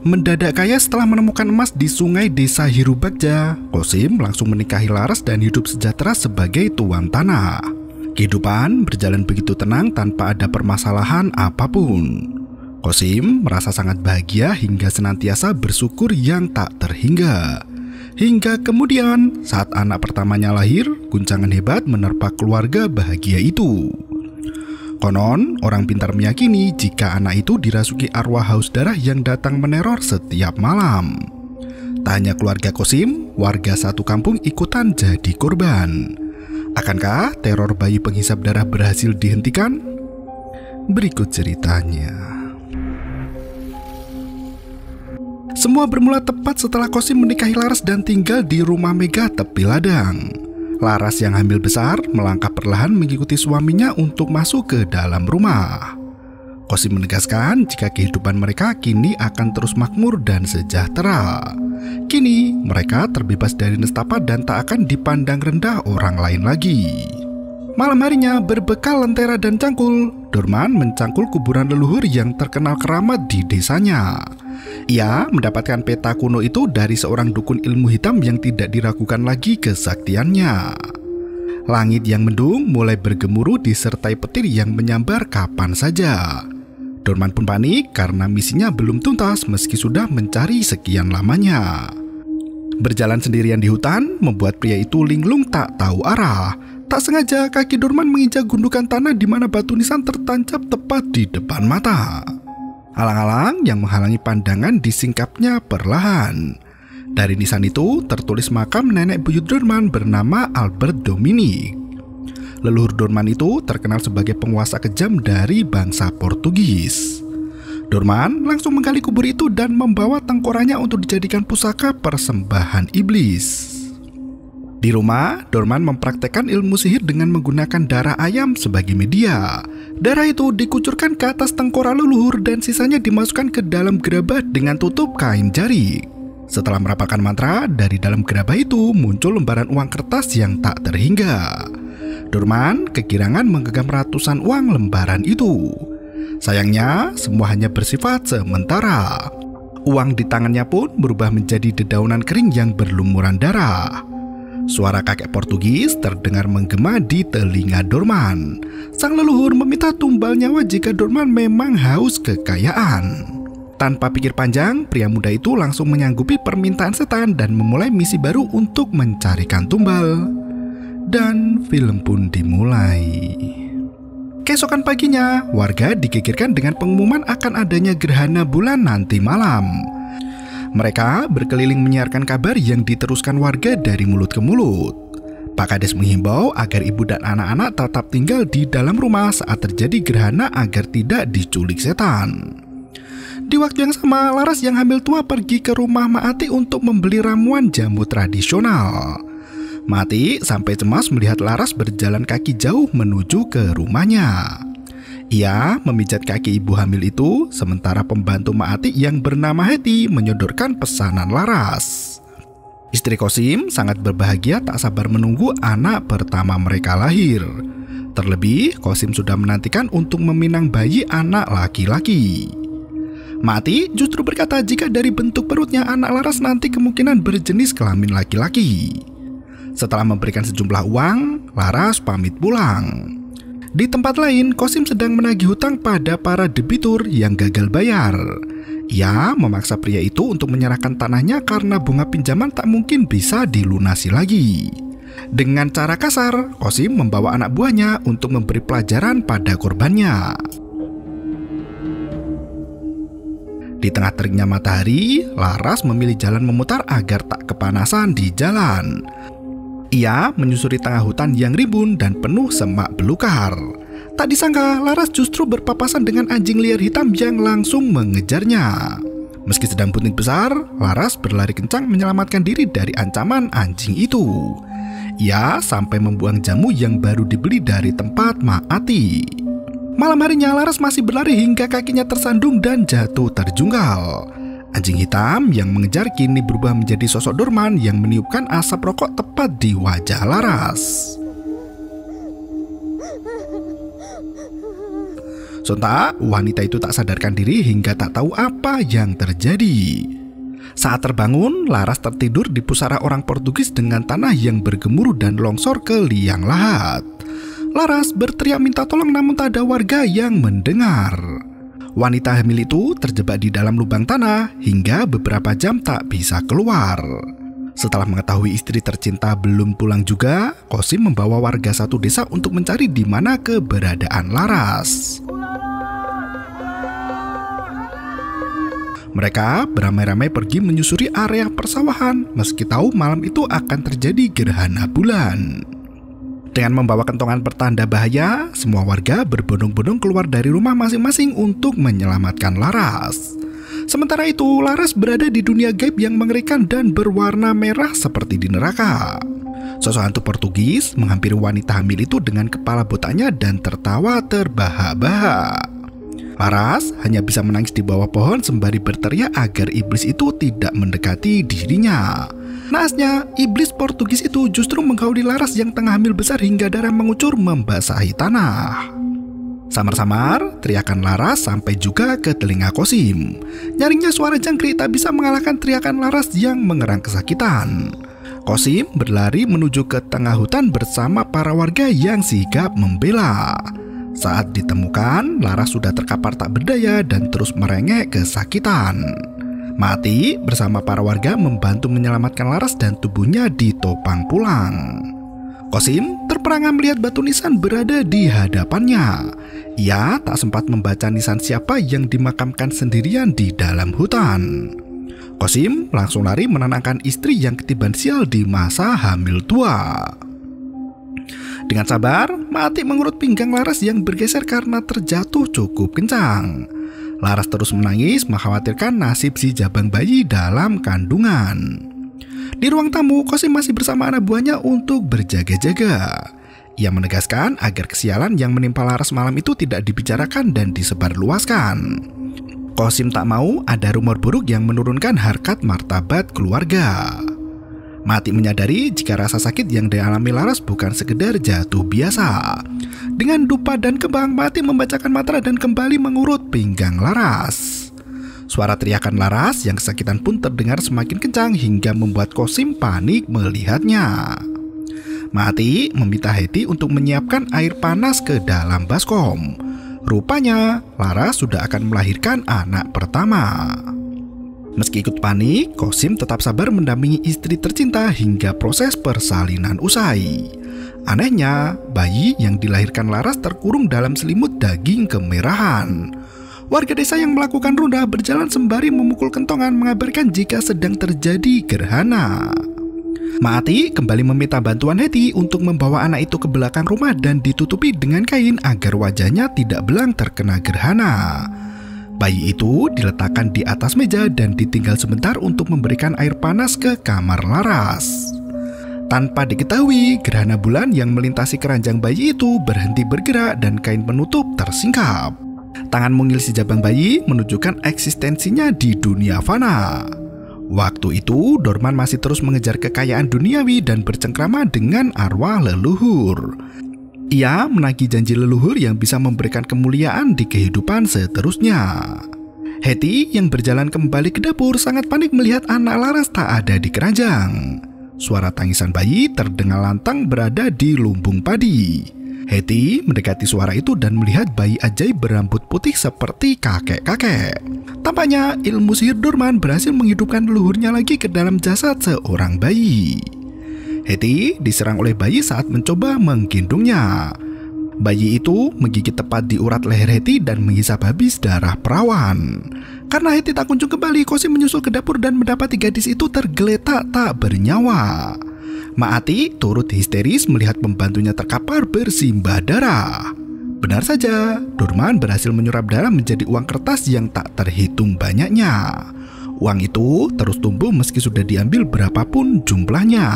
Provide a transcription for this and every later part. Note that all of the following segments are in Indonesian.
Mendadak kaya setelah menemukan emas di sungai desa Hirubagja, Qasim langsung menikahi Laras dan hidup sejahtera sebagai tuan tanah. Kehidupan berjalan begitu tenang tanpa ada permasalahan apapun. Qasim merasa sangat bahagia hingga senantiasa bersyukur yang tak terhingga. Hingga kemudian saat anak pertamanya lahir, guncangan hebat menerpa keluarga bahagia itu. Konon, orang pintar meyakini jika anak itu dirasuki arwah haus darah yang datang meneror setiap malam. Tak hanya keluarga Qasim, warga satu kampung ikutan jadi korban. Akankah teror bayi penghisap darah berhasil dihentikan? Berikut ceritanya. Semua bermula tepat setelah Qasim menikahi Laras dan tinggal di rumah megah tepi ladang. Laras yang hamil besar melangkah perlahan mengikuti suaminya untuk masuk ke dalam rumah. Qasim menegaskan jika kehidupan mereka kini akan terus makmur dan sejahtera. Kini mereka terbebas dari nestapa dan tak akan dipandang rendah orang lain lagi. Malam harinya berbekal lentera dan cangkul, Dorman mencangkul kuburan leluhur yang terkenal keramat di desanya. Ia mendapatkan peta kuno itu dari seorang dukun ilmu hitam yang tidak diragukan lagi kesaktiannya. Langit yang mendung mulai bergemuruh disertai petir yang menyambar kapan saja. Dorman pun panik karena misinya belum tuntas meski sudah mencari sekian lamanya. Berjalan sendirian di hutan membuat pria itu linglung tak tahu arah. Tak sengaja kaki Dorman menginjak gundukan tanah di mana batu nisan tertancap tepat di depan mata. Alang-alang yang menghalangi pandangan disingkapnya perlahan. Dari nisan itu tertulis makam nenek buyut Dorman bernama Albert Dominic. Leluhur Dorman itu terkenal sebagai penguasa kejam dari bangsa Portugis. Dorman langsung menggali kubur itu dan membawa tengkoraknya untuk dijadikan pusaka persembahan iblis. Di rumah, Dorman mempraktekkan ilmu sihir dengan menggunakan darah ayam sebagai media. Darah itu dikucurkan ke atas tengkorak leluhur dan sisanya dimasukkan ke dalam gerabah dengan tutup kain jarik. Setelah merapalkan mantra, dari dalam gerabah itu muncul lembaran uang kertas yang tak terhingga. Dorman kegirangan menggenggam ratusan uang lembaran itu. Sayangnya, semua hanya bersifat sementara. Uang di tangannya pun berubah menjadi dedaunan kering yang berlumuran darah. Suara kakek Portugis terdengar menggema di telinga Dorman. Sang leluhur meminta tumbal nyawa jika Dorman memang haus kekayaan. Tanpa pikir panjang, pria muda itu langsung menyanggupi permintaan setan dan memulai misi baru untuk mencarikan tumbal. Dan film pun dimulai. Keesokan paginya, warga digegerkan dengan pengumuman akan adanya gerhana bulan nanti malam. Mereka berkeliling menyiarkan kabar yang diteruskan warga dari mulut ke mulut. Pak Kades menghimbau agar ibu dan anak-anak tetap tinggal di dalam rumah saat terjadi gerhana agar tidak diculik setan. Di waktu yang sama, Laras yang hamil tua pergi ke rumah Maati untuk membeli ramuan jamu tradisional. Maati sampai cemas melihat Laras berjalan kaki jauh menuju ke rumahnya. Ia memijat kaki ibu hamil itu, sementara pembantu Maati yang bernama Heti menyodorkan pesanan Laras. Istri Qasim sangat berbahagia tak sabar menunggu anak pertama mereka lahir. Terlebih, Qasim sudah menantikan untuk meminang bayi anak laki-laki. Maati justru berkata jika dari bentuk perutnya anak Laras nanti kemungkinan berjenis kelamin laki-laki. Setelah memberikan sejumlah uang, Laras pamit pulang. Di tempat lain, Qasim sedang menagih hutang pada para debitur yang gagal bayar. Ia memaksa pria itu untuk menyerahkan tanahnya karena bunga pinjaman tak mungkin bisa dilunasi lagi. Dengan cara kasar, Qasim membawa anak buahnya untuk memberi pelajaran pada korbannya. Di tengah teriknya matahari, Laras memilih jalan memutar agar tak kepanasan di jalan. Ia menyusuri tengah hutan yang rimbun dan penuh semak belukar. Tak disangka, Laras justru berpapasan dengan anjing liar hitam yang langsung mengejarnya. Meski sedang bunting besar, Laras berlari kencang menyelamatkan diri dari ancaman anjing itu. Ia sampai membuang jamu yang baru dibeli dari tempat Maati. Malam harinya Laras masih berlari hingga kakinya tersandung dan jatuh terjungkal. Anjing hitam yang mengejar kini berubah menjadi sosok Dorman yang meniupkan asap rokok tepat di wajah Laras. Sontak, wanita itu tak sadarkan diri hingga tak tahu apa yang terjadi. Saat terbangun, Laras tertidur di pusara orang Portugis dengan tanah yang bergemuruh dan longsor ke liang lahat. Laras berteriak minta tolong namun tak ada warga yang mendengar. Wanita hamil itu terjebak di dalam lubang tanah hingga beberapa jam tak bisa keluar. Setelah mengetahui istri tercinta belum pulang juga, Qasim membawa warga satu desa untuk mencari di mana keberadaan Laras. Mereka beramai-ramai pergi menyusuri area persawahan meski tahu malam itu akan terjadi gerhana bulan. Dengan membawa kentongan pertanda bahaya, semua warga berbondong-bondong keluar dari rumah masing-masing untuk menyelamatkan Laras. Sementara itu, Laras berada di dunia gaib yang mengerikan dan berwarna merah seperti di neraka. Sosok hantu Portugis menghampiri wanita hamil itu dengan kepala botaknya dan tertawa terbahak-bahak. Laras hanya bisa menangis di bawah pohon sembari berteriak agar iblis itu tidak mendekati dirinya. Naasnya, iblis Portugis itu justru menggauli Laras yang tengah hamil besar hingga darah mengucur membasahi tanah. Samar-samar, teriakan Laras sampai juga ke telinga Qasim. Nyaringnya suara jangkrik tak bisa mengalahkan teriakan Laras yang mengerang kesakitan. Qasim berlari menuju ke tengah hutan bersama para warga yang sigap membela. Saat ditemukan, Laras sudah terkapar tak berdaya dan terus merengek kesakitan. Mati bersama para warga membantu menyelamatkan Laras dan tubuhnya ditopang pulang. Qasim terperangah melihat batu nisan berada di hadapannya. Ia tak sempat membaca nisan siapa yang dimakamkan sendirian di dalam hutan. Qasim langsung lari menenangkan istri yang ketiban sial di masa hamil tua. Dengan sabar, Mati mengurut pinggang Laras yang bergeser karena terjatuh cukup kencang. Laras terus menangis mengkhawatirkan nasib si jabang bayi dalam kandungan. Di ruang tamu, Qasim masih bersama anak buahnya untuk berjaga-jaga. Ia menegaskan agar kesialan yang menimpa Laras malam itu tidak dibicarakan dan disebarluaskan. Qasim tak mau ada rumor buruk yang menurunkan harkat martabat keluarga. Mati menyadari jika rasa sakit yang dialami Laras bukan sekedar jatuh biasa. Dengan dupa dan kembang, Mati membacakan mantra dan kembali mengurut pinggang Laras. Suara teriakan Laras yang kesakitan pun terdengar semakin kencang hingga membuat Qasim panik melihatnya. Mati meminta Hetty untuk menyiapkan air panas ke dalam baskom. Rupanya Laras sudah akan melahirkan anak pertama. Meski ikut panik, Qasim tetap sabar mendampingi istri tercinta hingga proses persalinan usai. Anehnya, bayi yang dilahirkan Laras terkurung dalam selimut daging kemerahan. Warga desa yang melakukan ronda berjalan sembari memukul kentongan mengabarkan jika sedang terjadi gerhana. Mati kembali meminta bantuan Hetty untuk membawa anak itu ke belakang rumah dan ditutupi dengan kain agar wajahnya tidak belang terkena gerhana. Bayi itu diletakkan di atas meja dan ditinggal sebentar untuk memberikan air panas ke kamar Laras. Tanpa diketahui, gerhana bulan yang melintasi keranjang bayi itu berhenti bergerak dan kain penutup tersingkap. Tangan mungil si jabang bayi menunjukkan eksistensinya di dunia fana. Waktu itu, Dorman masih terus mengejar kekayaan duniawi dan bercengkrama dengan arwah leluhur. Ia menagih janji leluhur yang bisa memberikan kemuliaan di kehidupan seterusnya. Hetty yang berjalan kembali ke dapur sangat panik melihat anak Laras tak ada di keranjang. Suara tangisan bayi terdengar lantang berada di lumbung padi. Hetty mendekati suara itu dan melihat bayi ajaib berambut putih seperti kakek-kakek. Tampaknya ilmu sihir Dorman berhasil menghidupkan leluhurnya lagi ke dalam jasad seorang bayi. Hetty diserang oleh bayi saat mencoba menggendongnya. Bayi itu menggigit tepat di urat leher Hetty dan menghisap habis darah perawan. Karena Hetty tak kunjung kembali, Qasim menyusul ke dapur dan mendapati gadis itu tergeletak tak bernyawa. Maati turut histeris melihat pembantunya terkapar bersimbah darah. Benar saja, Dorman berhasil menyurap darah menjadi uang kertas yang tak terhitung banyaknya. Uang itu terus tumbuh meski sudah diambil berapapun jumlahnya.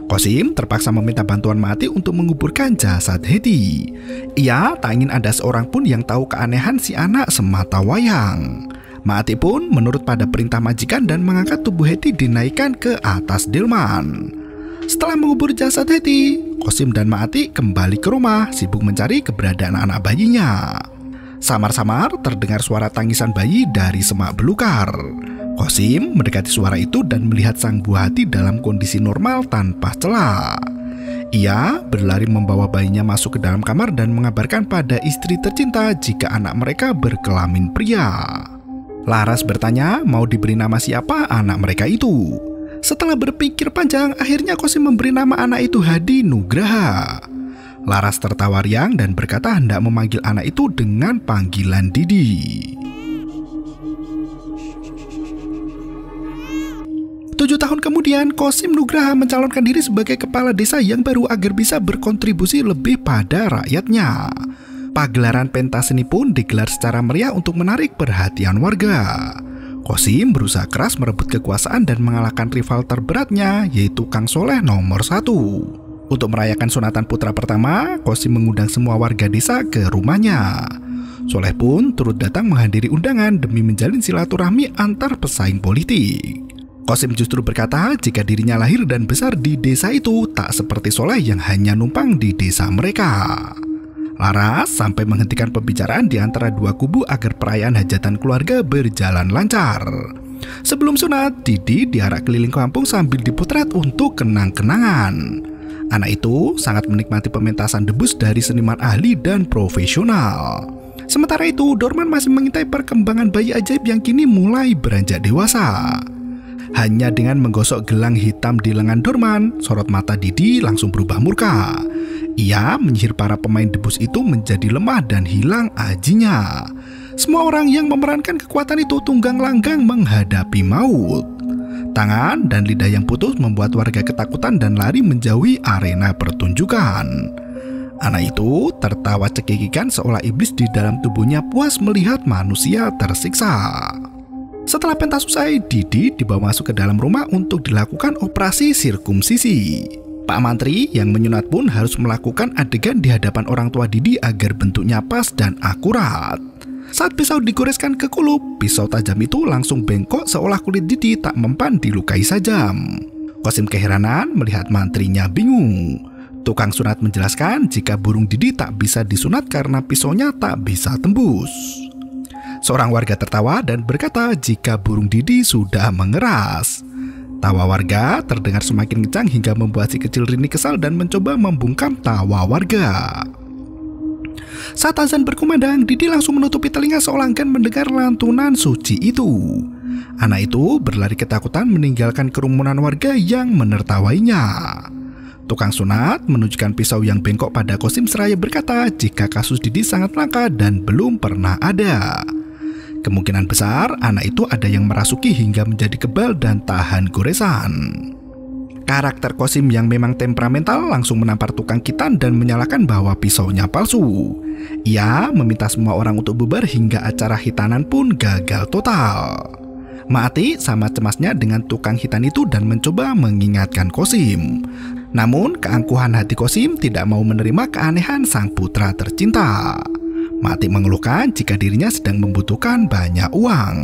Qasim terpaksa meminta bantuan Maati untuk menguburkan jasad Hetty. Ia tak ingin ada seorang pun yang tahu keanehan si anak semata wayang. Maati pun menurut pada perintah majikan dan mengangkat tubuh Hetty dinaikkan ke atas delman. Setelah mengubur jasad Hetty, Qasim dan Maati kembali ke rumah sibuk mencari keberadaan anak bayinya. Samar-samar terdengar suara tangisan bayi dari semak belukar. Qasim mendekati suara itu dan melihat sang buah hati dalam kondisi normal tanpa celah. Ia berlari membawa bayinya masuk ke dalam kamar dan mengabarkan pada istri tercinta jika anak mereka berkelamin pria. Laras bertanya mau diberi nama siapa anak mereka itu. Setelah berpikir panjang, akhirnya Qasim memberi nama anak itu Hadi Nugraha. Laras tertawa riang dan berkata hendak memanggil anak itu dengan panggilan Didi. 7 tahun kemudian, Qasim Nugraha mencalonkan diri sebagai kepala desa yang baru agar bisa berkontribusi lebih pada rakyatnya. Pagelaran pentas seni pun digelar secara meriah untuk menarik perhatian warga. Qasim berusaha keras merebut kekuasaan dan mengalahkan rival terberatnya, yaitu Kang Soleh nomor 1. Untuk merayakan sunatan putra pertama, Qasim mengundang semua warga desa ke rumahnya. Soleh pun turut datang menghadiri undangan demi menjalin silaturahmi antar pesaing politik. Qasim justru berkata jika dirinya lahir dan besar di desa itu tak seperti Soleh yang hanya numpang di desa mereka. Laras sampai menghentikan pembicaraan di antara dua kubu agar perayaan hajatan keluarga berjalan lancar. Sebelum sunat, Didi diarak keliling kampung sambil dipotret untuk kenang-kenangan. Anak itu sangat menikmati pementasan debus dari seniman ahli dan profesional. Sementara itu, Dorman masih mengintai perkembangan bayi ajaib yang kini mulai beranjak dewasa. Hanya dengan menggosok gelang hitam di lengan Dorman, sorot mata Didi langsung berubah murka. Ia menyihir para pemain debus itu menjadi lemah dan hilang ajinya. Semua orang yang memerankan kekuatan itu tunggang langgang menghadapi maut. Tangan dan lidah yang putus membuat warga ketakutan dan lari menjauhi arena pertunjukan. Anak itu tertawa cekikikan seolah iblis di dalam tubuhnya puas melihat manusia tersiksa. Setelah pentas usai, Didi dibawa masuk ke dalam rumah untuk dilakukan operasi sirkumsisi. Pak Mantri yang menyunat pun harus melakukan adegan di hadapan orang tua Didi agar bentuknya pas dan akurat. Saat pisau digoreskan ke kulup, pisau tajam itu langsung bengkok seolah kulit Didi tak mempan dilukai sajam. Qasim keheranan melihat mantrinya bingung. Tukang sunat menjelaskan jika burung Didi tak bisa disunat karena pisaunya tak bisa tembus. Seorang warga tertawa dan berkata jika burung Didi sudah mengeras. Tawa warga terdengar semakin kencang hingga membuat si kecil Rini kesal dan mencoba membungkam tawa warga. Saat azan berkumandang, Didi langsung menutupi telinga seolah enggan mendengar lantunan suci itu. Anak itu berlari ketakutan meninggalkan kerumunan warga yang menertawainya. Tukang sunat menunjukkan pisau yang bengkok pada Qasim seraya berkata jika kasus Didi sangat langka dan belum pernah ada. Kemungkinan besar anak itu ada yang merasuki hingga menjadi kebal dan tahan goresan. Karakter Qasim yang memang temperamental langsung menampar tukang kitan dan menyalahkan bahwa pisaunya palsu. Ia meminta semua orang untuk bubar hingga acara hitanan pun gagal total. Maati sama cemasnya dengan tukang hitan itu dan mencoba mengingatkan Qasim. Namun keangkuhan hati Qasim tidak mau menerima keanehan sang putra tercinta. Maati mengeluhkan jika dirinya sedang membutuhkan banyak uang.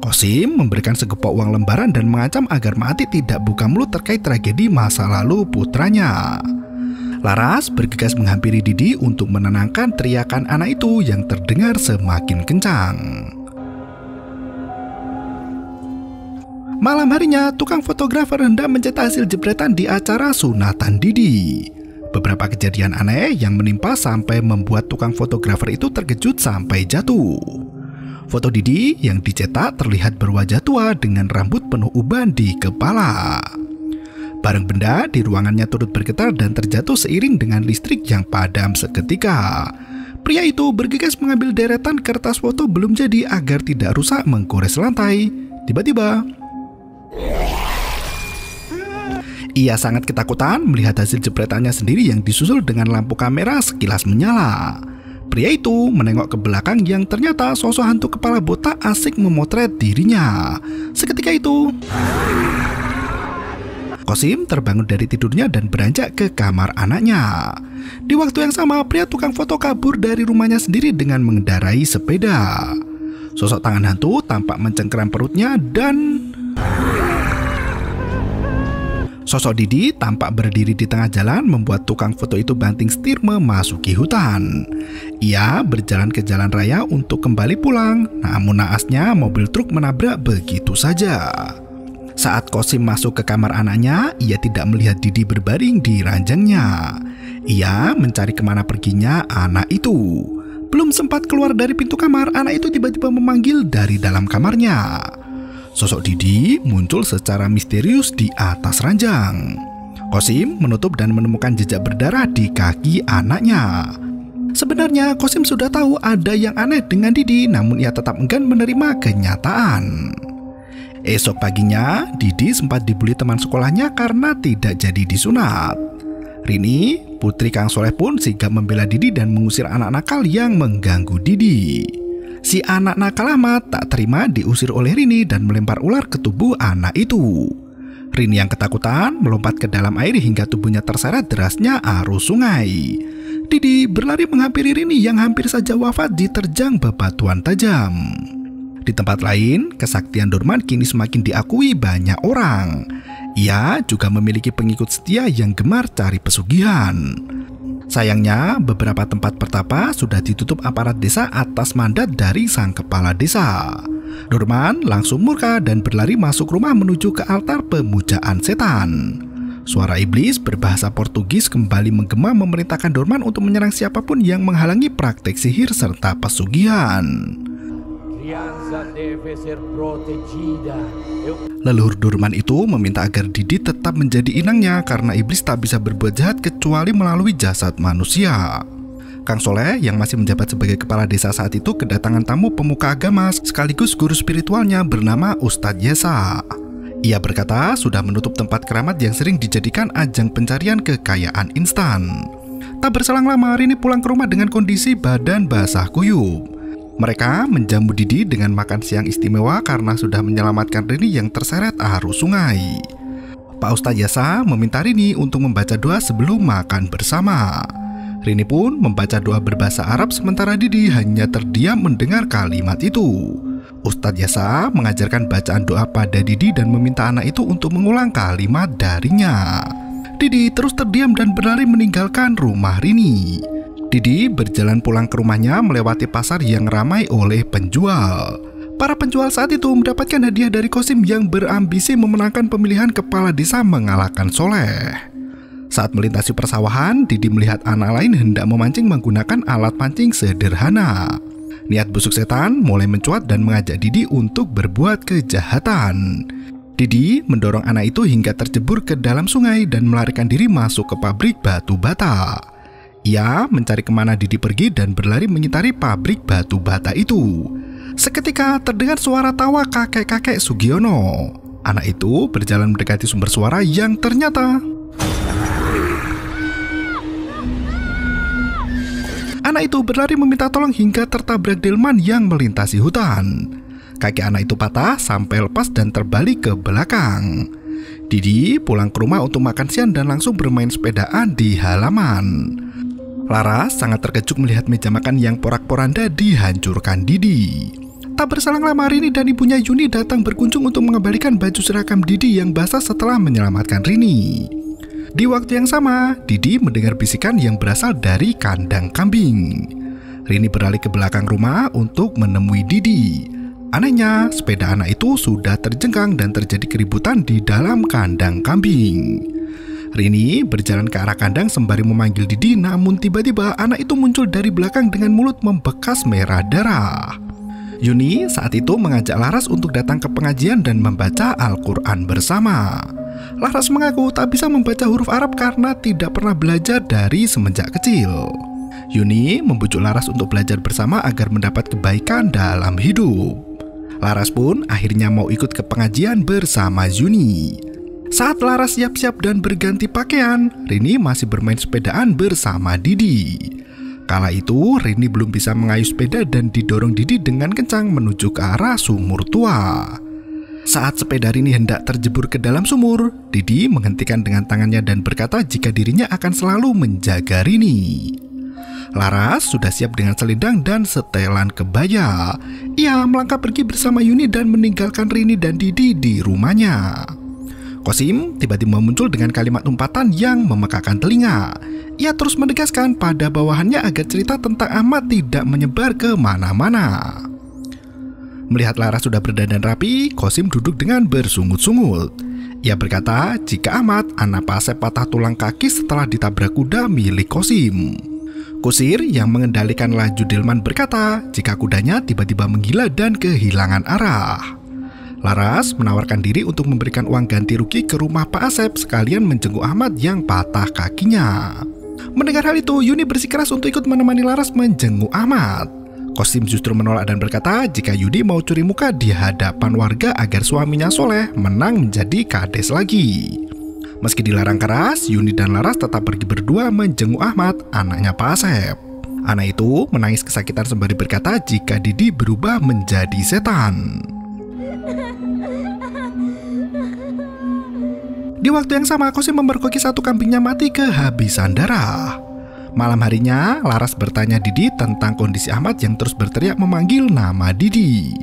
Qasim memberikan segepok uang lembaran dan mengancam agar Maati tidak buka mulut terkait tragedi masa lalu putranya. Laras bergegas menghampiri Didi untuk menenangkan teriakan anak itu yang terdengar semakin kencang. Malam harinya, tukang fotografer hendak mencetak hasil jepretan di acara sunatan Didi. Beberapa kejadian aneh yang menimpa sampai membuat tukang fotografer itu terkejut sampai jatuh. Foto Didi yang dicetak terlihat berwajah tua dengan rambut penuh uban di kepala. Barang benda di ruangannya turut bergetar dan terjatuh seiring dengan listrik yang padam seketika. Pria itu bergegas mengambil deretan kertas foto belum jadi agar tidak rusak menggores lantai. Tiba-tiba ia sangat ketakutan melihat hasil jepretannya sendiri yang disusul dengan lampu kamera sekilas menyala. Pria itu menengok ke belakang yang ternyata sosok hantu kepala botak asik memotret dirinya. Seketika itu, Kosim terbangun dari tidurnya dan beranjak ke kamar anaknya. Di waktu yang sama, pria tukang foto kabur dari rumahnya sendiri dengan mengendarai sepeda. Sosok tangan hantu tampak mencengkeram perutnya dan sosok Didi tampak berdiri di tengah jalan, membuat tukang foto itu banting setir memasuki hutan. Ia berjalan ke jalan raya untuk kembali pulang, namun naasnya mobil truk menabrak begitu saja. Saat Kosim masuk ke kamar anaknya, ia tidak melihat Didi berbaring di ranjangnya. Ia mencari kemana perginya anak itu. Belum sempat keluar dari pintu kamar, anak itu tiba-tiba memanggil dari dalam kamarnya. Sosok Didi muncul secara misterius di atas ranjang. Kosim menutup dan menemukan jejak berdarah di kaki anaknya. Sebenarnya Kosim sudah tahu ada yang aneh dengan Didi, namun ia tetap enggan menerima kenyataan. Esok paginya, Didi sempat dibully teman sekolahnya karena tidak jadi disunat. Rini, putri Kang Soleh pun sigap membela Didi dan mengusir anak nakal yang mengganggu Didi. Si anak nakal amat tak terima diusir oleh Rini dan melempar ular ke tubuh anak itu. Rini yang ketakutan melompat ke dalam air hingga tubuhnya terseret derasnya arus sungai. Didi berlari menghampiri Rini yang hampir saja wafat diterjang bebatuan tajam. Di tempat lain, kesaktian Dorman kini semakin diakui banyak orang. Ia juga memiliki pengikut setia yang gemar cari pesugihan. Sayangnya, beberapa tempat pertapa sudah ditutup aparat desa atas mandat dari sang kepala desa. Dorman langsung murka dan berlari masuk rumah menuju ke altar pemujaan setan. Suara iblis berbahasa Portugis kembali menggema memerintahkan Dorman untuk menyerang siapapun yang menghalangi praktek sihir serta pesugihan. Leluhur Dorman itu meminta agar Didi tetap menjadi inangnya karena iblis tak bisa berbuat jahat kecuali melalui jasad manusia. Kang Soleh yang masih menjabat sebagai kepala desa saat itu kedatangan tamu pemuka agama sekaligus guru spiritualnya bernama Ustadz Yesa. Ia berkata sudah menutup tempat keramat yang sering dijadikan ajang pencarian kekayaan instan. Tak berselang lama, Rini pulang ke rumah dengan kondisi badan basah kuyup. Mereka menjamu Didi dengan makan siang istimewa karena sudah menyelamatkan Rini yang terseret arus sungai. Pak Ustadz Yasa meminta Rini untuk membaca doa sebelum makan bersama. Rini pun membaca doa berbahasa Arab sementara Didi hanya terdiam mendengar kalimat itu. Ustadz Yasa mengajarkan bacaan doa pada Didi dan meminta anak itu untuk mengulang kalimat darinya. Didi terus terdiam dan berlari meninggalkan rumah Rini. Didi berjalan pulang ke rumahnya melewati pasar yang ramai oleh penjual. Para penjual saat itu mendapatkan hadiah dari Kosim yang berambisi memenangkan pemilihan kepala desa mengalahkan Soleh. Saat melintasi persawahan, Didi melihat anak lain hendak memancing menggunakan alat pancing sederhana. Niat busuk setan mulai mencuat dan mengajak Didi untuk berbuat kejahatan. Didi mendorong anak itu hingga terjebur ke dalam sungai dan melarikan diri masuk ke pabrik batu bata. Ia mencari kemana Didi pergi dan berlari mengitari pabrik batu bata itu. Seketika terdengar suara tawa kakek-kakek Sugiono. Anak itu berjalan mendekati sumber suara yang ternyata anak itu berlari meminta tolong hingga tertabrak delman yang melintasi hutan. Kaki anak itu patah sampai lepas dan terbalik ke belakang. Didi pulang ke rumah untuk makan siang dan langsung bermain sepedaan di halaman. Laras sangat terkejut melihat meja makan yang porak-poranda dihancurkan Didi. Tak berselang lama, Rini dan ibunya Yuni datang berkunjung untuk mengembalikan baju seragam Didi yang basah setelah menyelamatkan Rini. Di waktu yang sama, Didi mendengar bisikan yang berasal dari kandang kambing. Rini beralih ke belakang rumah untuk menemui Didi. Anehnya, sepeda anak itu sudah terjengkang dan terjadi keributan di dalam kandang kambing. Rini berjalan ke arah kandang sembari memanggil Didi, namun tiba-tiba anak itu muncul dari belakang dengan mulut membekas merah darah. Yuni saat itu mengajak Laras untuk datang ke pengajian dan membaca Al-Quran bersama. Laras mengaku tak bisa membaca huruf Arab karena tidak pernah belajar dari semenjak kecil. Yuni membujuk Laras untuk belajar bersama agar mendapat kebaikan dalam hidup. Laras pun akhirnya mau ikut ke pengajian bersama Yuni. Saat Laras siap-siap dan berganti pakaian, Rini masih bermain sepedaan bersama Didi. Kala itu, Rini belum bisa mengayuh sepeda dan didorong Didi dengan kencang menuju ke arah sumur tua. Saat sepeda Rini hendak terjebur ke dalam sumur, Didi menghentikan dengan tangannya dan berkata jika dirinya akan selalu menjaga Rini. Laras sudah siap dengan selendang dan setelan kebaya. Ia melangkah pergi bersama Yuni dan meninggalkan Rini dan Didi di rumahnya. Qasim tiba-tiba muncul dengan kalimat umpatan yang memekakan telinga. Ia terus menegaskan pada bawahannya agar cerita tentang Ahmad tidak menyebar ke mana-mana. Melihat Laras sudah berdandan rapi, Qasim duduk dengan bersungut-sungut. Ia berkata jika Ahmad, anak Pak Asep, patah tulang kaki setelah ditabrak kuda milik Qasim. Kusir yang mengendalikan laju delman berkata jika kudanya tiba-tiba menggila dan kehilangan arah. Laras menawarkan diri untuk memberikan uang ganti rugi ke rumah Pak Asep sekalian menjenguk Ahmad yang patah kakinya. Mendengar hal itu, Yuni bersikeras untuk ikut menemani Laras menjenguk Ahmad. Qasim justru menolak dan berkata jika Yudi mau curi muka di hadapan warga agar suaminya soleh menang menjadi kades lagi. Meski dilarang keras, Yuni dan Laras tetap pergi berdua menjenguk Ahmad, anaknya Pak Asep. Anak itu menangis kesakitan sembari berkata jika Didi berubah menjadi setan. Di waktu yang sama, Qasim memergoki satu kambingnya mati kehabisan darah. Malam harinya, Laras bertanya Didi tentang kondisi Ahmad yang terus berteriak memanggil nama Didi.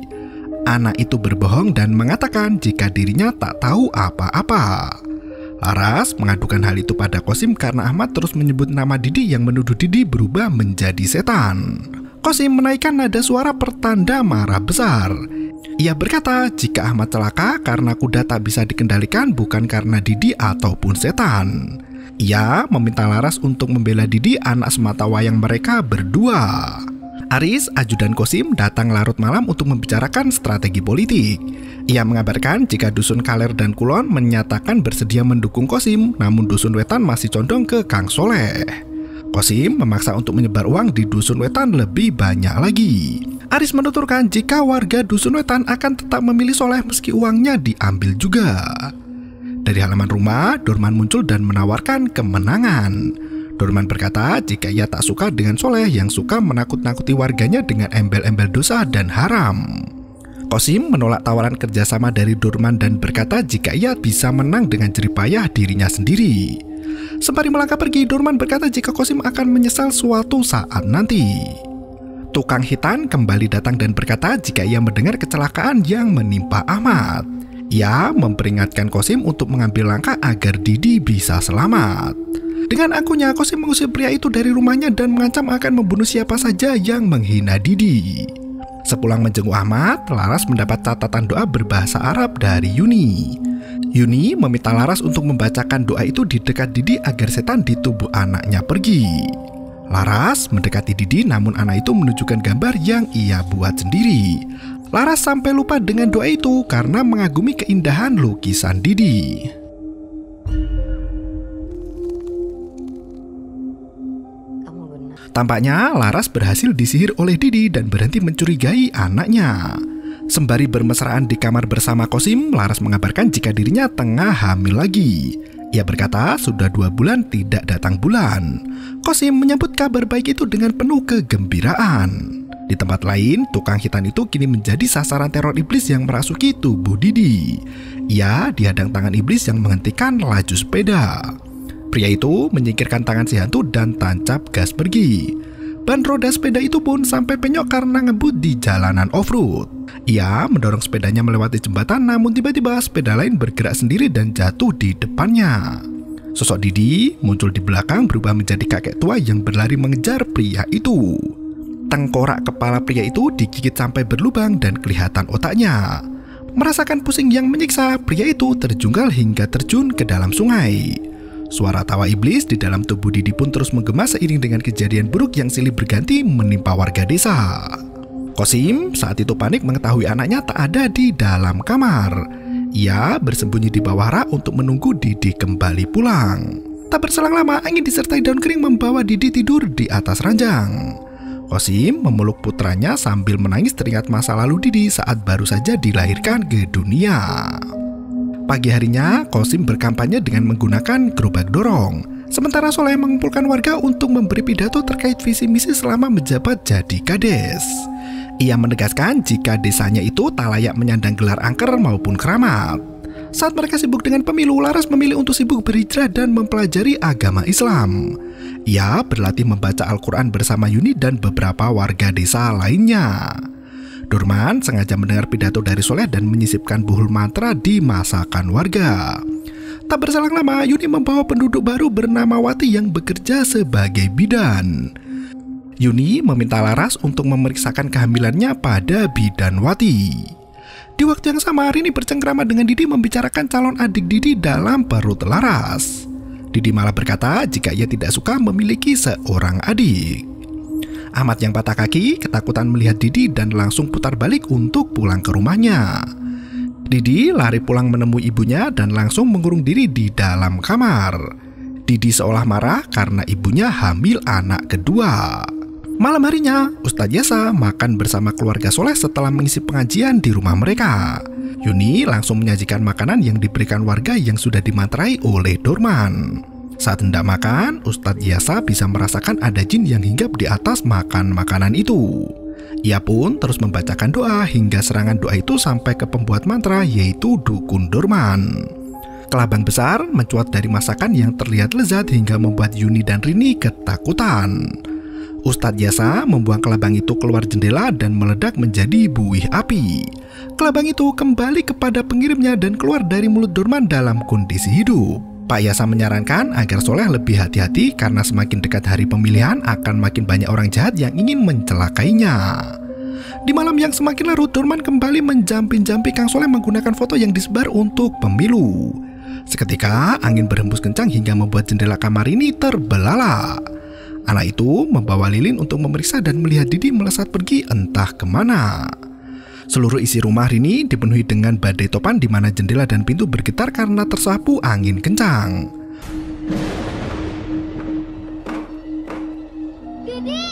Anak itu berbohong dan mengatakan jika dirinya tak tahu apa-apa. Laras mengadukan hal itu pada Qasim karena Ahmad terus menyebut nama Didi yang menuduh Didi berubah menjadi setan. Qasim menaikkan nada suara pertanda marah besar. Ia berkata jika Ahmad celaka karena kuda tak bisa dikendalikan bukan karena Didi ataupun setan. Ia meminta Laras untuk membela Didi, anak semata wayang mereka berdua. Aris, ajudan Qasim, datang larut malam untuk membicarakan strategi politik. Ia mengabarkan jika Dusun Kaler dan Kulon menyatakan bersedia mendukung Qasim, namun Dusun Wetan masih condong ke Kang Soleh. Qasim memaksa untuk menyebar uang di Dusun Wetan lebih banyak lagi. Aris menuturkan jika warga Dusun Wetan akan tetap memilih Soleh meski uangnya diambil juga. Dari halaman rumah, Dorman muncul dan menawarkan kemenangan. Dorman berkata jika ia tak suka dengan Soleh yang suka menakut-nakuti warganya dengan embel-embel dosa dan haram. Qasim menolak tawaran kerjasama dari Dorman dan berkata jika ia bisa menang dengan jeripayah dirinya sendiri. Sembari melangkah pergi, Dorman berkata jika Qasim akan menyesal suatu saat nanti. Tukang hitan kembali datang dan berkata jika ia mendengar kecelakaan yang menimpa Ahmad. Ia memperingatkan Qasim untuk mengambil langkah agar Didi bisa selamat. Dengan angkuhnya, Qasim mengusir pria itu dari rumahnya dan mengancam akan membunuh siapa saja yang menghina Didi. Sepulang menjenguk Ahmad, Laras mendapat catatan doa berbahasa Arab dari Yuni. Yuni meminta Laras untuk membacakan doa itu di dekat Didi agar setan di tubuh anaknya pergi. Laras mendekati Didi namun anak itu menunjukkan gambar yang ia buat sendiri. Laras sampai lupa dengan doa itu karena mengagumi keindahan lukisan Didi. Tampaknya Laras berhasil disihir oleh Didi dan berhenti mencurigai anaknya. Sembari bermesraan di kamar bersama Qasim, Laras mengabarkan jika dirinya tengah hamil lagi. Ia berkata sudah 2 bulan tidak datang bulan. Qasim menyambut kabar baik itu dengan penuh kegembiraan. Di tempat lain, tukang hitan itu kini menjadi sasaran teror iblis yang merasuki tubuh Didi. Ia dihadang tangan iblis yang menghentikan laju sepeda. Pria itu menyingkirkan tangan si hantu dan tancap gas pergi. Ban roda sepeda itu pun sampai penyok karena ngebut di jalanan off-road. Ia mendorong sepedanya melewati jembatan namun tiba-tiba sepeda lain bergerak sendiri dan jatuh di depannya. Sosok Didi muncul di belakang berubah menjadi kakek tua yang berlari mengejar pria itu. Tengkorak kepala pria itu digigit sampai berlubang dan kelihatan otaknya. Merasakan pusing yang menyiksa, pria itu terjungkal hingga terjun ke dalam sungai. Suara tawa iblis di dalam tubuh Didi pun terus menggema seiring dengan kejadian buruk yang silih berganti menimpa warga desa. Qasim saat itu panik mengetahui anaknya tak ada di dalam kamar. Ia bersembunyi di bawah rak untuk menunggu Didi kembali pulang. Tak berselang lama, angin disertai daun kering membawa Didi tidur di atas ranjang. Qasim memeluk putranya sambil menangis teringat masa lalu Didi saat baru saja dilahirkan ke dunia. Pagi harinya, Qasim berkampanye dengan menggunakan gerobak dorong. Sementara Soleh mengumpulkan warga untuk memberi pidato terkait visi misi selama menjabat jadi kades. Ia menegaskan jika desanya itu tak layak menyandang gelar angker maupun keramat. Saat mereka sibuk dengan pemilu, Laras memilih untuk sibuk berhijrah dan mempelajari agama Islam. Ia berlatih membaca Al-Quran bersama Yuni dan beberapa warga desa lainnya. Dorman sengaja mendengar pidato dari Soleh dan menyisipkan buhul mantra di masakan warga. Tak berselang lama, Yuni membawa penduduk baru bernama Wati yang bekerja sebagai bidan. Yuni meminta Laras untuk memeriksakan kehamilannya pada bidan Wati. Di waktu yang sama, Rini bercengkrama dengan Didi membicarakan calon adik Didi dalam perut Laras. Didi malah berkata jika ia tidak suka memiliki seorang adik. Ahmad yang patah kaki ketakutan melihat Didi dan langsung putar balik untuk pulang ke rumahnya. Didi lari pulang menemui ibunya dan langsung mengurung diri di dalam kamar. Didi seolah marah karena ibunya hamil anak kedua. Malam harinya, Ustadz Yasa makan bersama keluarga Soleh setelah mengisi pengajian di rumah mereka. Yuni langsung menyajikan makanan yang diberikan warga yang sudah dimantrai oleh Dorman. Saat hendak makan, Ustadz Yasa bisa merasakan ada jin yang hinggap di atas makan makanan itu. Ia pun terus membacakan doa hingga serangan doa itu sampai ke pembuat mantra, yaitu Dukun Dorman. Kelabang besar mencuat dari masakan yang terlihat lezat hingga membuat Yuni dan Rini ketakutan. Ustadz Yasa membuang kelabang itu keluar jendela dan meledak menjadi buih api. Kelabang itu kembali kepada pengirimnya dan keluar dari mulut Dorman dalam kondisi hidup. Pak Yasa menyarankan agar Soleh lebih hati-hati karena semakin dekat hari pemilihan akan makin banyak orang jahat yang ingin mencelakainya. Di malam yang semakin larut, Dorman kembali menjampi-jampi Kang Soleh menggunakan foto yang disebar untuk pemilu. Seketika angin berhembus kencang hingga membuat jendela kamar ini terbelalak. Anak itu membawa lilin untuk memeriksa dan melihat Didi melesat pergi entah kemana. Seluruh isi rumah Rini dipenuhi dengan badai topan di mana jendela dan pintu bergetar karena tersapu angin kencang. Didi!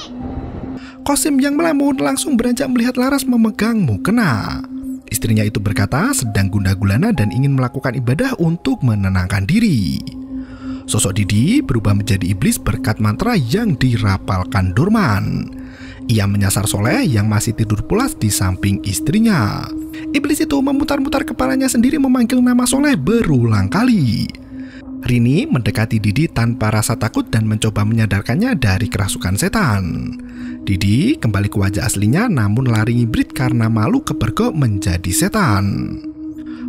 Kosim yang melamun langsung beranjak melihat Laras memegang mukena. Istrinya itu berkata sedang gundah gulana dan ingin melakukan ibadah untuk menenangkan diri. Sosok Didi berubah menjadi iblis berkat mantra yang dirapalkan Dorman. Ia menyasar Soleh yang masih tidur pulas di samping istrinya. Iblis itu memutar-mutar kepalanya sendiri memanggil nama Soleh berulang kali. Rini mendekati Didi tanpa rasa takut dan mencoba menyadarkannya dari kerasukan setan. Didi kembali ke wajah aslinya namun lari ngibrit karena malu kepergok menjadi setan.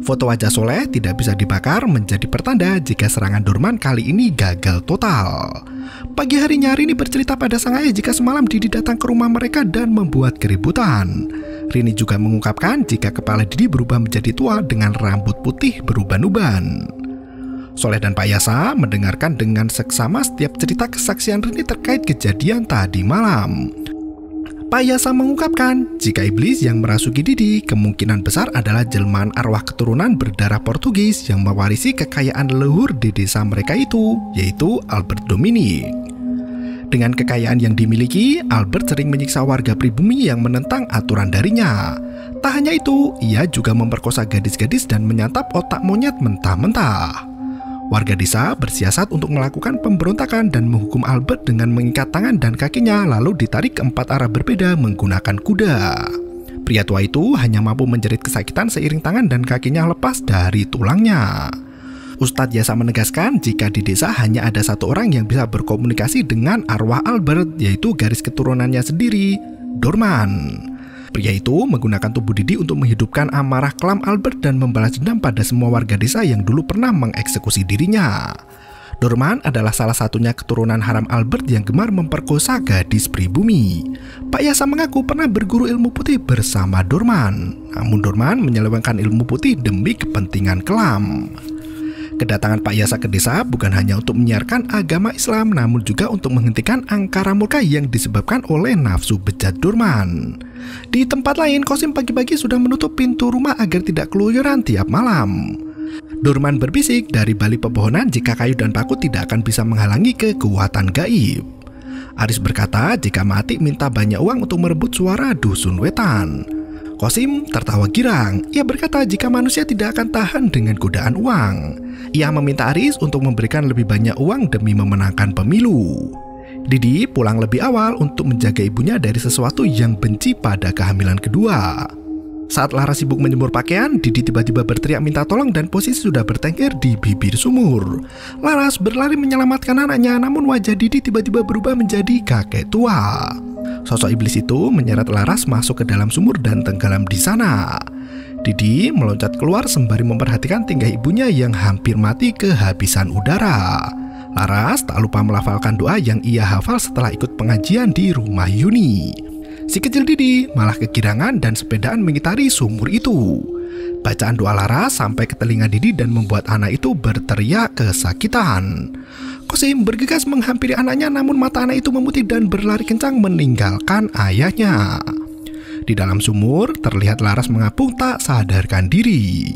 Foto wajah Soleh tidak bisa dibakar menjadi pertanda jika serangan Dorman kali ini gagal total. Pagi harinya Rini bercerita pada sang ayah jika semalam Didi datang ke rumah mereka dan membuat keributan. Rini juga mengungkapkan jika kepala Didi berubah menjadi tua dengan rambut putih beruban-uban. Soleh dan Pak Yasa mendengarkan dengan seksama setiap cerita kesaksian Rini terkait kejadian tadi malam. Pak Yasa mengungkapkan jika iblis yang merasuki Didi kemungkinan besar adalah jelmaan arwah keturunan berdarah Portugis yang mewarisi kekayaan leluhur di desa mereka itu, yaitu Albert Dominic. Dengan kekayaan yang dimiliki, Albert sering menyiksa warga pribumi yang menentang aturan darinya. Tak hanya itu, ia juga memperkosa gadis-gadis dan menyantap otak monyet mentah-mentah. Warga desa bersiasat untuk melakukan pemberontakan dan menghukum Albert dengan mengikat tangan dan kakinya lalu ditarik ke 4 arah berbeda menggunakan kuda. Pria tua itu hanya mampu menjerit kesakitan seiring tangan dan kakinya lepas dari tulangnya. Ustadz Yasa menegaskan jika di desa hanya ada satu orang yang bisa berkomunikasi dengan arwah Albert, yaitu garis keturunannya sendiri, Dorman. Pria itu menggunakan tubuh Didi untuk menghidupkan amarah kelam Albert dan membalas dendam pada semua warga desa yang dulu pernah mengeksekusi dirinya. Dorman adalah salah satunya keturunan haram Albert yang gemar memperkosa gadis pribumi. Pak Yasa mengaku pernah berguru ilmu putih bersama Dorman. Namun Dorman menyelewengkan ilmu putih demi kepentingan kelam. Kedatangan Pak Yasa ke desa bukan hanya untuk menyiarkan agama Islam, namun juga untuk menghentikan angkara murka yang disebabkan oleh nafsu bejat Dorman. Di tempat lain, Kosim pagi-pagi sudah menutup pintu rumah agar tidak keluyuran tiap malam. Dorman berbisik dari balik pepohonan jika kayu dan paku tidak akan bisa menghalangi kekuatan gaib. Aris berkata jika mati minta banyak uang untuk merebut suara dusun wetan. Kosim tertawa girang. Ia berkata jika manusia tidak akan tahan dengan godaan uang. Ia meminta Aris untuk memberikan lebih banyak uang demi memenangkan pemilu. Didi pulang lebih awal untuk menjaga ibunya dari sesuatu yang benci pada kehamilan kedua. Saat Laras sibuk menjemur pakaian, Didi tiba-tiba berteriak minta tolong dan posisi sudah bertengger di bibir sumur. Laras berlari menyelamatkan anaknya, namun wajah Didi tiba-tiba berubah menjadi kakek tua. Sosok iblis itu menyeret Laras masuk ke dalam sumur dan tenggelam di sana. Didi meloncat keluar sembari memperhatikan tingkah ibunya yang hampir mati kehabisan udara. Laras tak lupa melafalkan doa yang ia hafal setelah ikut pengajian di rumah Yuni. Si kecil Didi malah kegirangan dan sepedaan mengitari sumur itu. Bacaan doa Laras sampai ke telinga Didi dan membuat anak itu berteriak kesakitan. Kosim bergegas menghampiri anaknya, namun mata anak itu memutih dan berlari kencang meninggalkan ayahnya. Di dalam sumur terlihat Laras mengapung tak sadarkan diri.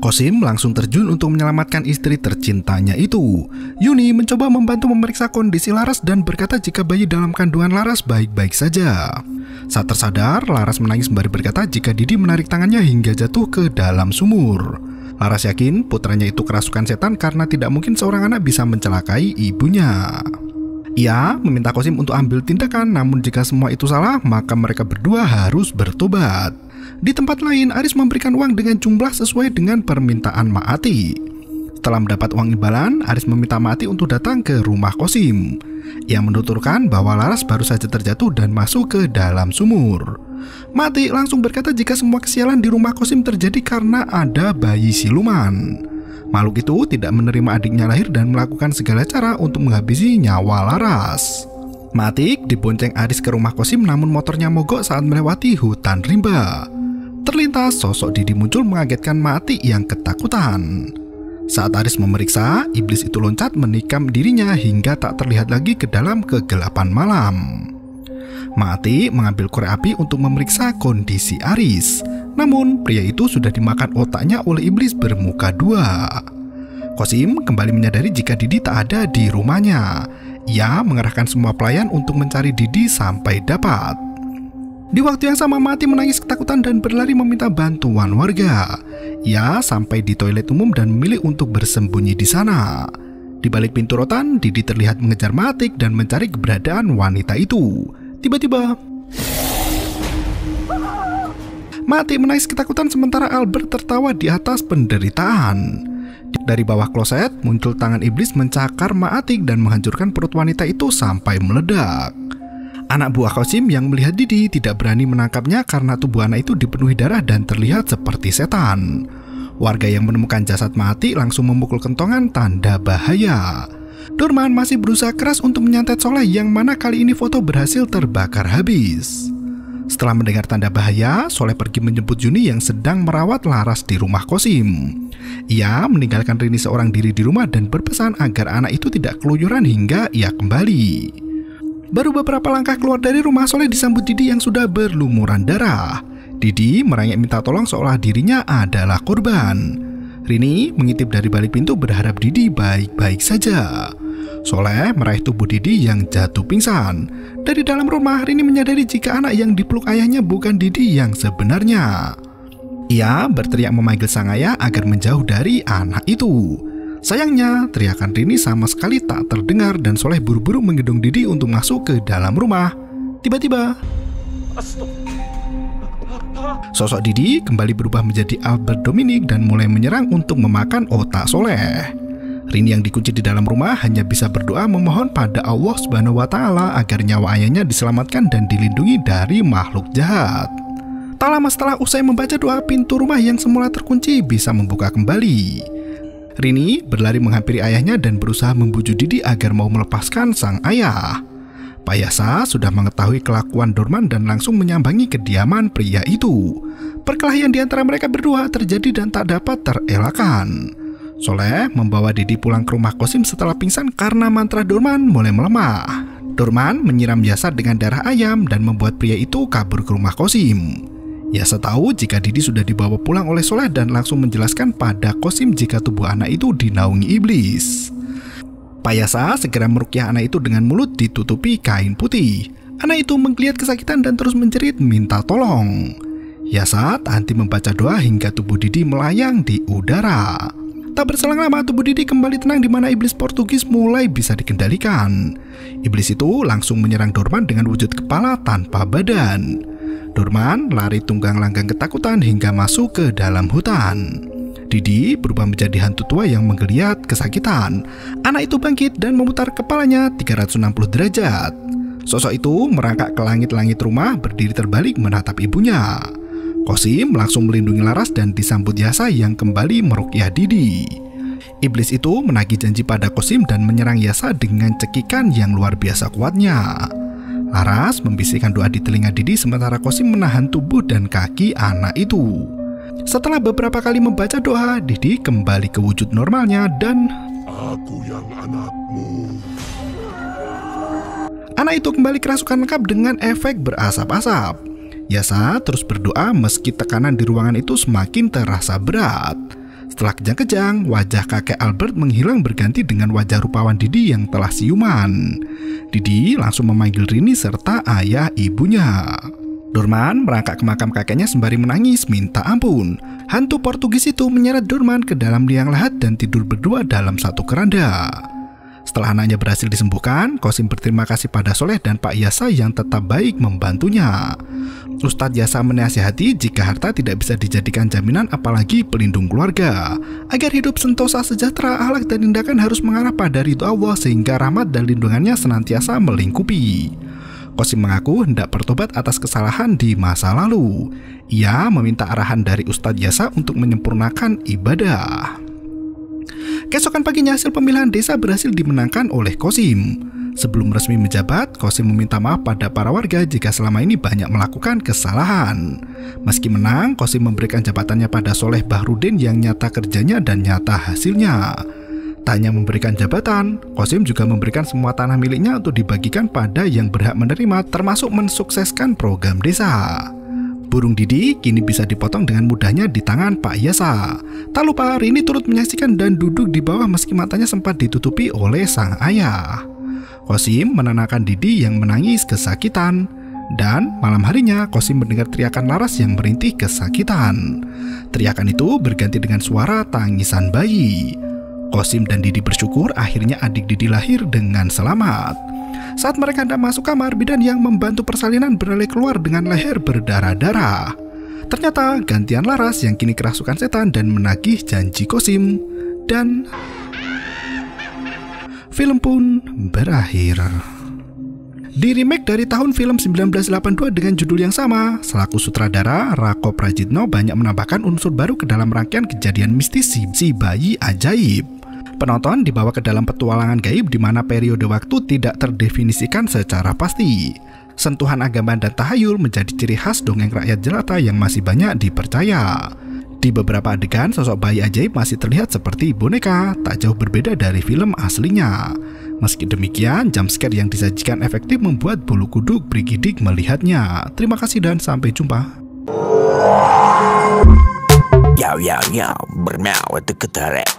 Kosim langsung terjun untuk menyelamatkan istri tercintanya itu. Yuni mencoba membantu memeriksa kondisi Laras dan berkata jika bayi dalam kandungan Laras baik-baik saja. Saat tersadar, Laras menangis sembari berkata jika Didi menarik tangannya hingga jatuh ke dalam sumur. Laras yakin putranya itu kerasukan setan karena tidak mungkin seorang anak bisa mencelakai ibunya. Ia meminta Kosim untuk ambil tindakan, namun jika semua itu salah, maka mereka berdua harus bertobat. Di tempat lain, Aris memberikan uang dengan jumlah sesuai dengan permintaan Maati. Setelah mendapat uang imbalan, Aris meminta Maati untuk datang ke rumah Kosim. Ia menuturkan bahwa Laras baru saja terjatuh dan masuk ke dalam sumur. Maati langsung berkata jika semua kesialan di rumah Kosim terjadi karena ada bayi siluman. Makhluk itu tidak menerima adiknya lahir dan melakukan segala cara untuk menghabisi nyawa Laras. Matik dibonceng Aris ke rumah Kosim, namun motornya mogok saat melewati hutan rimba. Terlintas sosok Didi muncul mengagetkan Matik yang ketakutan. Saat Aris memeriksa, iblis itu loncat menikam dirinya hingga tak terlihat lagi ke dalam kegelapan malam. Matik mengambil korek api untuk memeriksa kondisi Aris. Namun pria itu sudah dimakan otaknya oleh iblis bermuka dua. Kosim kembali menyadari jika Didi tak ada di rumahnya. Ia mengerahkan semua pelayan untuk mencari Didi sampai dapat. Di waktu yang sama Maati menangis ketakutan dan berlari meminta bantuan warga. Ia sampai di toilet umum dan memilih untuk bersembunyi di sana. Di balik pintu rotan, Didi terlihat mengejar Matik dan mencari keberadaan wanita itu. Tiba-tiba Matik menangis ketakutan sementara Albert tertawa di atas penderitaan. Dari bawah kloset muncul tangan iblis mencakar Matik dan menghancurkan perut wanita itu sampai meledak. Anak buah Kosim yang melihat Didi tidak berani menangkapnya karena tubuh anak itu dipenuhi darah dan terlihat seperti setan. Warga yang menemukan jasad Matik langsung memukul kentongan tanda bahaya. Dorman masih berusaha keras untuk menyantet Soleh yang mana kali ini foto berhasil terbakar habis. Setelah mendengar tanda bahaya, Soleh pergi menjemput Yuni yang sedang merawat Laras di rumah Kosim. Ia meninggalkan Rini seorang diri di rumah dan berpesan agar anak itu tidak keluyuran hingga ia kembali. Baru beberapa langkah keluar dari rumah, Soleh disambut Didi yang sudah berlumuran darah. Didi merangek minta tolong seolah dirinya adalah korban. Rini mengintip dari balik pintu berharap Didi baik-baik saja. Soleh meraih tubuh Didi yang jatuh pingsan. Dari dalam rumah, Rini menyadari jika anak yang dipeluk ayahnya bukan Didi yang sebenarnya. Ia berteriak memanggil sang ayah agar menjauh dari anak itu. Sayangnya, teriakan Rini sama sekali tak terdengar dan Soleh buru-buru menggendong Didi untuk masuk ke dalam rumah. Tiba-tiba, sosok Didi kembali berubah menjadi Albert Dominic dan mulai menyerang untuk memakan otak Soleh. Rini yang dikunci di dalam rumah hanya bisa berdoa memohon pada Allah Subhanahu wa Ta'ala agar nyawa ayahnya diselamatkan dan dilindungi dari makhluk jahat. Tak lama setelah usai membaca doa, pintu rumah yang semula terkunci bisa membuka kembali. Rini berlari menghampiri ayahnya dan berusaha membujuk Didi agar mau melepaskan sang ayah. Pak Yasa sudah mengetahui kelakuan Dorman dan langsung menyambangi kediaman pria itu. Perkelahian di antara mereka berdua terjadi dan tak dapat terelakkan. Soleh membawa Didi pulang ke rumah Kosim setelah pingsan karena mantra Dorman mulai melemah. Dorman menyiram Yasa dengan darah ayam dan membuat pria itu kabur ke rumah Kosim. Yasa tahu jika Didi sudah dibawa pulang oleh Soleh dan langsung menjelaskan pada Kosim jika tubuh anak itu dinaungi iblis. Pak Yasa segera meruqyah anak itu dengan mulut ditutupi kain putih. Anak itu menggeliat kesakitan dan terus menjerit minta tolong. Yasa tak henti membaca doa hingga tubuh Didi melayang di udara. Tak berselang lama, tubuh Didi kembali tenang di mana iblis Portugis mulai bisa dikendalikan. Iblis itu langsung menyerang Dorman dengan wujud kepala tanpa badan. Dorman lari tunggang langgang ketakutan hingga masuk ke dalam hutan. Didi berubah menjadi hantu tua yang menggeliat kesakitan. Anak itu bangkit dan memutar kepalanya 360 derajat. Sosok itu merangkak ke langit-langit rumah, berdiri terbalik menatap ibunya. Qasim langsung melindungi Laras dan disambut Yasa yang kembali meruqyah Didi. Iblis itu menagih janji pada Qasim dan menyerang Yasa dengan cekikan yang luar biasa kuatnya. Laras membisikkan doa di telinga Didi sementara Qasim menahan tubuh dan kaki anak itu. Setelah beberapa kali membaca doa, Didi kembali ke wujud normalnya dan Aku yang anakmu. Anak itu kembali kerasukan lengkap dengan efek berasap-asap. Yasa terus berdoa meski tekanan di ruangan itu semakin terasa berat. Setelah kejang-kejang, wajah kakek Albert menghilang berganti dengan wajah rupawan Didi yang telah siuman. Didi langsung memanggil Rini serta ayah ibunya. Dorman merangkak ke makam kakeknya sembari menangis minta ampun. Hantu Portugis itu menyeret Dorman ke dalam liang lahat dan tidur berdua dalam satu keranda. Setelah anaknya berhasil disembuhkan, Qasim berterima kasih pada Soleh dan Pak Yasa yang tetap baik membantunya. Ustadz Yasa menasihati jika harta tidak bisa dijadikan jaminan apalagi pelindung keluarga. Agar hidup sentosa sejahtera, akhlak dan tindakan harus mengarah pada ridho Allah sehingga rahmat dan lindungannya senantiasa melingkupi. Qasim mengaku hendak bertobat atas kesalahan di masa lalu. Ia meminta arahan dari Ustadz Yasa untuk menyempurnakan ibadah. Keesokan paginya hasil pemilihan desa berhasil dimenangkan oleh Qasim. Sebelum resmi menjabat, Qasim meminta maaf pada para warga jika selama ini banyak melakukan kesalahan. Meski menang, Qasim memberikan jabatannya pada Soleh Bahrudin yang nyata kerjanya dan nyata hasilnya. Tak hanya memberikan jabatan, Qasim juga memberikan semua tanah miliknya untuk dibagikan pada yang berhak menerima, termasuk mensukseskan program desa. Burung Didi kini bisa dipotong dengan mudahnya di tangan Pak Yasa. Tak lupa Rini turut menyaksikan dan duduk di bawah meski matanya sempat ditutupi oleh sang ayah. Qasim menenangkan Didi yang menangis kesakitan. Dan malam harinya Qasim mendengar teriakan Laras yang merintih kesakitan. Teriakan itu berganti dengan suara tangisan bayi. Qasim dan Didi bersyukur akhirnya adik Didi lahir dengan selamat. Saat mereka hendak masuk kamar, bidan yang membantu persalinan berlari keluar dengan leher berdarah-darah. Ternyata gantian Laras yang kini kerasukan setan dan menagih janji Qasim. Dan film pun berakhir. Di remake dari tahun film 1982 dengan judul yang sama, selaku sutradara, Rako Prajitno banyak menambahkan unsur baru ke dalam rangkaian kejadian mistis si bayi ajaib. Penonton dibawa ke dalam petualangan gaib di mana periode waktu tidak terdefinisikan secara pasti. Sentuhan agama dan tahayul menjadi ciri khas dongeng rakyat jelata yang masih banyak dipercaya. Di beberapa adegan, sosok bayi ajaib masih terlihat seperti boneka, tak jauh berbeda dari film aslinya. Meski demikian, jumpscare yang disajikan efektif membuat bulu kuduk bergidik melihatnya. Terima kasih dan sampai jumpa. Yo, bermau itu ketarik.